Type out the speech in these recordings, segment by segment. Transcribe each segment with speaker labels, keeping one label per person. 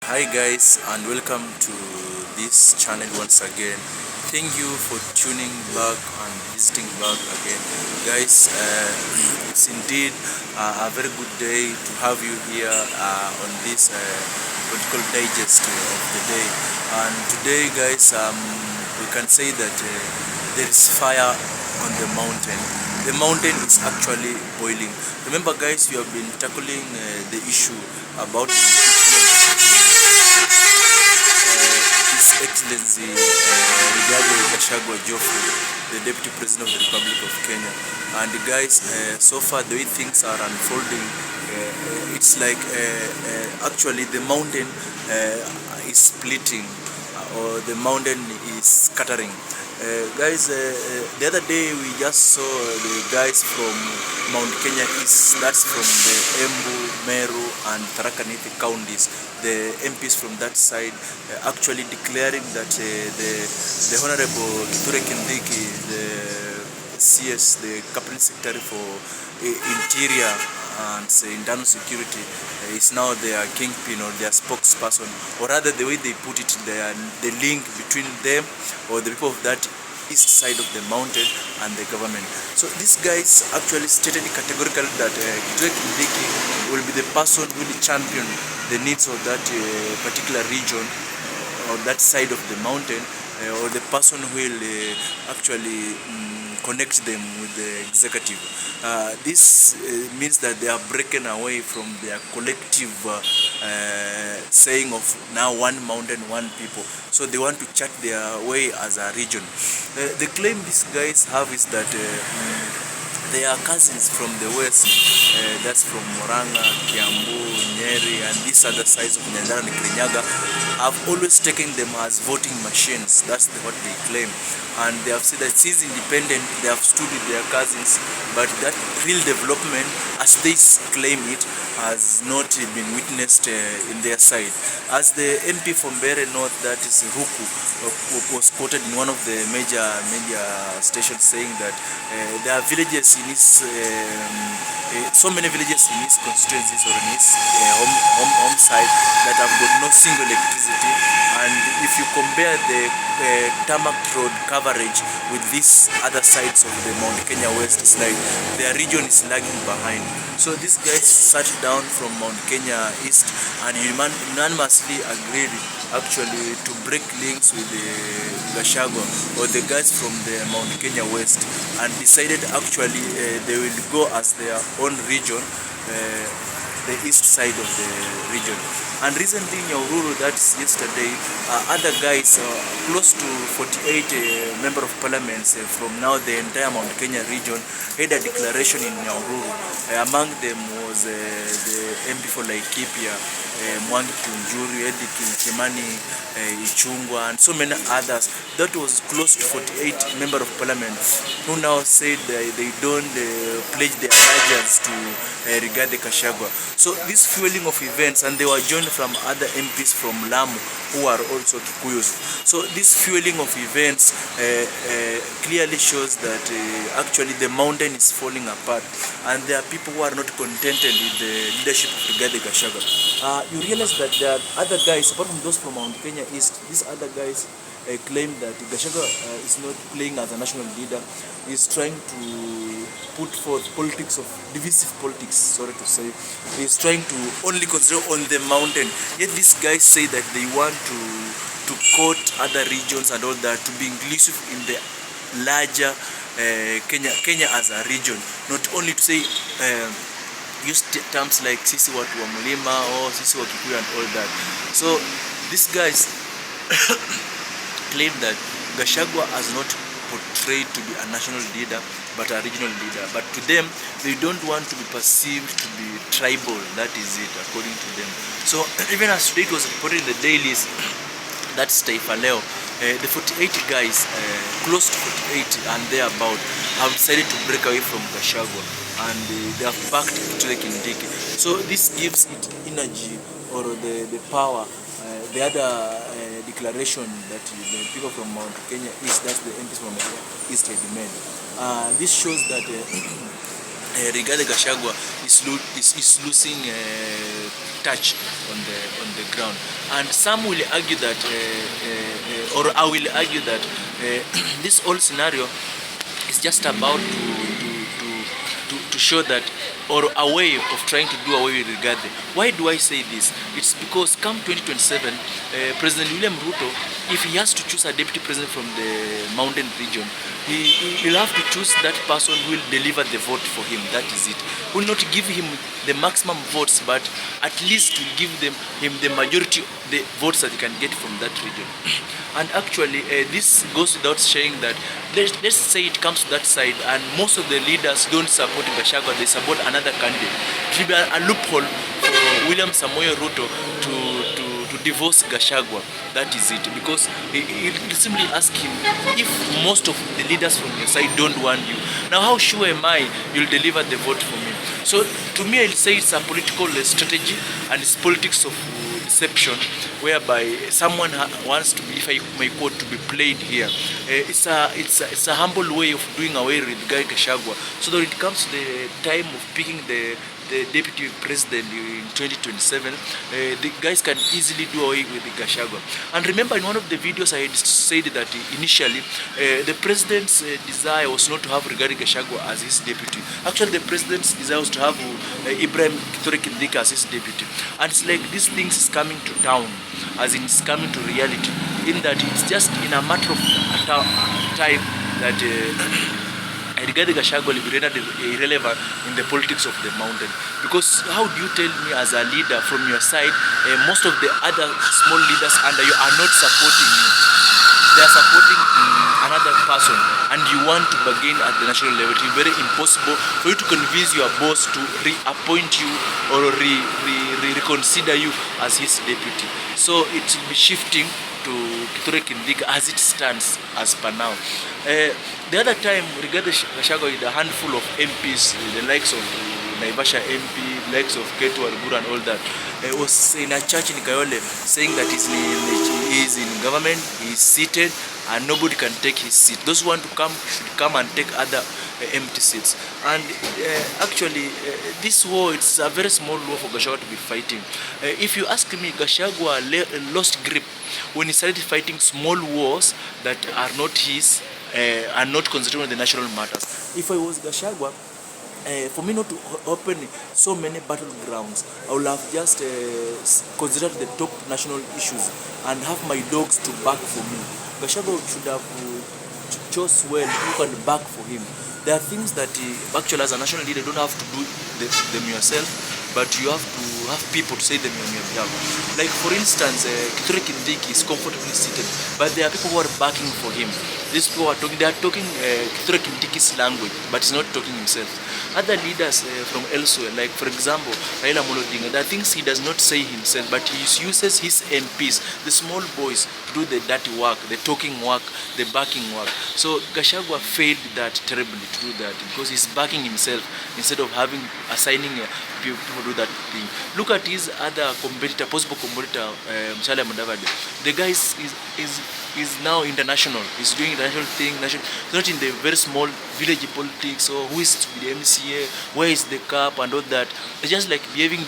Speaker 1: Hi guys, and welcome to this channel once again. Thank you for tuning back and visiting back again. Guys, it's indeed a very good day to have you here on this political digest of the day. And today guys, we can say that there is fire on the mountain. The mountain is actually boiling. Remember guys, we have been tackling the issue about the His Excellency Rigathi Gachagua, the Deputy President of the Republic of Kenya. And guys, so far the way things are unfolding, it's like actually the mountain is splitting, or the mountain is scattering. Guys, the other day we just saw the guys from Mount Kenya East, that's from the Embu, Meru and Tharaka Nithi counties, the MPs from that side actually declaring that the Honorable Kithure Kindiki, the CS, the Cabinet Secretary for Interior and Internal Security, is now their kingpin or their spokesperson, or rather the way they put it, the link between them or the people of that east side of the mountain and the government. So these guys actually stated categorically that Kithure Kindiki will be the person who will champion the needs of that particular region or that side of the mountain, or the person who will actually connect them with the executive. This means that they are breaking away from their collective saying of now one mountain, one people. So they want to chart their way as a region. The claim these guys have is that they are cousins from the west, that's from Moranga, Kiambu, Nyeri, and these other sides of Nyandarua and Kirinyaga, have always taken them as voting machines. That's what they claim. And they have said that since independent, they have stood with their cousins, but that real development, as they claim it, has not been witnessed in their side. As the MP from Bere North, that is Ruku, was quoted in one of the major media stations saying that there are villages in his, so many villages in his constituencies or in his home side that have got no single electricity. And if you compare the tarmac road coverage with these other sides of the Mount Kenya West, it's like their region is lagging behind. So these guys sat down from Mount Kenya East and unanimously agreed actually to break links with the Gachagua or the guys from the Mount Kenya West, and decided actually they will go as their own region, the east side of the region. And recently in Nyahururu, that's yesterday, other guys, close to 48 member of parliaments from now the entire Mount Kenya region, had a declaration in Nyahururu. Among them was the MP for Laikipia, Mwangi Kiunjuri, Eddie Kimani, Ichungwa, and so many others. That was close to 48 member of parliament who now said they don't pledge their allegiance to Rigathi Gachagua. So this fueling of events, and they were joined from other MPs from Lamu who are also Kikuyus. So this fueling of events clearly shows that actually the mountain is falling apart, and there are people who are not contented with the leadership of Rigathi Gachagua. You realize that there are other guys, apart from those from Mount Kenya East, these other guys claim that Gachagua is not playing as a national leader. He's trying to put forth politics of divisive politics, sorry to say. He's trying to only consider on the mountain. Yet these guys say that they want to quote other regions and all that to be inclusive in the larger Kenya as a region. Not only to say use terms like sisi watu wa mlima or sisi wa Kikuyu and all that. So these guys claim that Gachagua has not portrayed to be a national leader but a regional leader. But to them, they don't want to be perceived to be tribal. That is it, according to them. So even as today it was reported in the dailies, that's Taifa Leo, the 48 guys, close to 48 and thereabout, have decided to break away from Gachagua, and they have backed to the Kindiki. So this gives it energy, or the power. The other declaration that the people from Mount Kenya East, that's the MPs from East, had made. This shows that Rigathi Gachagua is losing touch on the ground, and some will argue that, or I will argue that, this whole scenario is just about to show that, or a way of trying to do away with Rigathi. Why do I say this? It's because come 2027, President William Ruto, if he has to choose a deputy president from the mountain region, he'll have to choose that person who will deliver the vote for him. That is it. Will not give him the maximum votes, but at least will give him the majority of the votes that he can get from that region. And actually, this goes without saying that, let's say it comes to that side, and most of the leaders don't support Gachagua, they support another candidate. It will be a loophole for William Samoei Ruto to divorce Gachagua. That is it, because he'll simply ask him, if most of the leaders from your side don't want you, now how sure am I you'll deliver the vote for me? So to me, I'll say it's a political strategy, and it's politics of deception, whereby someone wants to be, if I may quote, to be played here. It's a humble way of doing away with Gachagua, so that when it comes to the time of picking the deputy president in 2027, the guys can easily do away with the Gachagua. And remember, in one of the videos I had said that initially the president's desire was not to have Rigathi Gachagua as his deputy. Actually, the president's desire was to have Ibrahim Kindiki as his deputy. And it's like these things is coming to town, as in it's coming to reality, in that it's just in a matter of time that Rigathi Gachagua will be rendered irrelevant in the politics of the mountain. Because how do you tell me as a leader from your side, most of the other small leaders under you are not supporting you? They are supporting another person, and you want to bargain at the national level. It will be very impossible for you to convince your boss to reappoint you or reconsider you as his deputy. So it will be shifting to Kindiki as it stands as per now. The other time, Rigathi Gachagua with a handful of MPs, the likes of Naivasha MP, the likes of Ketu Walibora and all that, was in a church in Kayole saying that he's in government, he's seated, and nobody can take his seat. Those who want to come should come and take other empty seats. And actually, this war, it's a very small war for Gachagua to be fighting. If you ask me, Gachagua lost grip when he started fighting small wars that are not his, and not concentrating on the national matters. If I was Gachagua, for me not to open so many battlegrounds, I would have just considered the top national issues and have my dogs to back for me. Gachagua should have chose well who can back for him. There are things that actually as a national leader you don't have to do them yourself, but you have to have people to say them on your behalf. Like for instance, Kindiki is comfortably seated, but there are people who are backing for him. These people are talking, they are talking Kindiki's language, but he's not talking himself. Other leaders from elsewhere, like for example, Raila Amolo Odinga, there are things he does not say himself, but he uses his MPs, the small boys, to do the dirty work, the talking work, the backing work. So Gachagua failed that terribly to do that, because he's backing himself instead of assigning people to do that thing. Look at his other competitor, possible competitor, Musalia Mudavadi. The guy is now international. He's doing international thing. He's not in the very small village politics, or who is to be the MCA, where is the cap and all that. It's just like behaving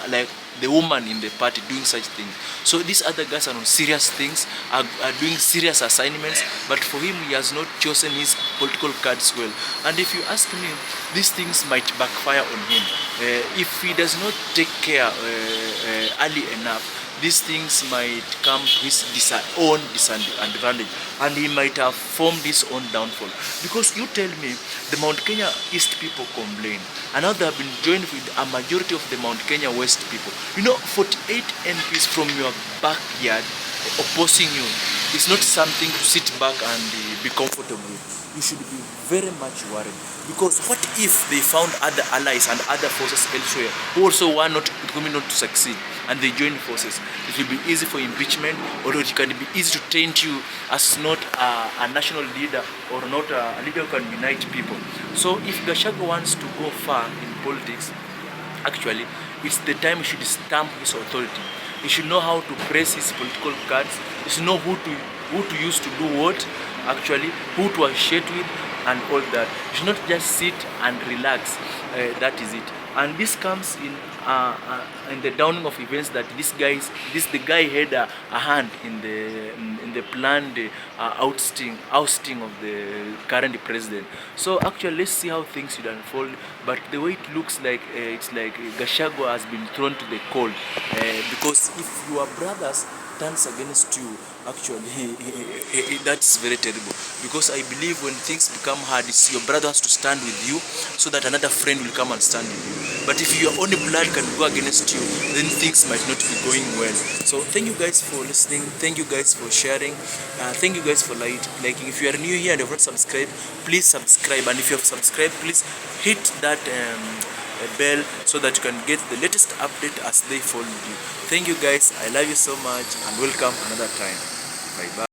Speaker 1: like the woman in the party, doing such things. So these other guys are on serious things, are doing serious assignments, but for him, he has not chosen his political cards well. And if you ask me, these things might backfire on him. If he does not take care early enough, these things might come to his own disadvantage, and he might have formed his own downfall. Because you tell me, the Mount Kenya East people complain, and now they have been joined with a majority of the Mount Kenya West people. 48 MPs from your backyard opposing you is not something to sit back and be comfortable with. You should be very much worried, because what if they found other allies and other forces elsewhere who also want not to succeed, and they join forces? It will be easy for impeachment, or it can be easy to taint you as not a national leader, or not a leader who can unite people. So if Gachagua wants to go far in politics, actually it's the time he should stamp his authority. He should know how to press his political cards. He should know who to who to use to do what, actually, who to associate with, and all that. You should not just sit and relax. That is it. And this comes in the downing of events that the guy had a hand in the planned ousting of the current president. So actually, let's see how things should unfold. But the way it looks like, it's like Gachagua has been thrown to the cold, because if your brothers turns against you, actually, that's very terrible. Because I believe when things become hard, it's your brother has to stand with you so that another friend will come and stand with you. But if your own blood can go against you, then things might not be going well. So thank you guys for listening. Thank you guys for sharing. Thank you guys for liking. If you are new here and have not subscribed, please subscribe. And if you have subscribed, please hit that bell so that you can get the latest update as they follow you. Thank you guys. I love you so much, and welcome another time. Bye bye.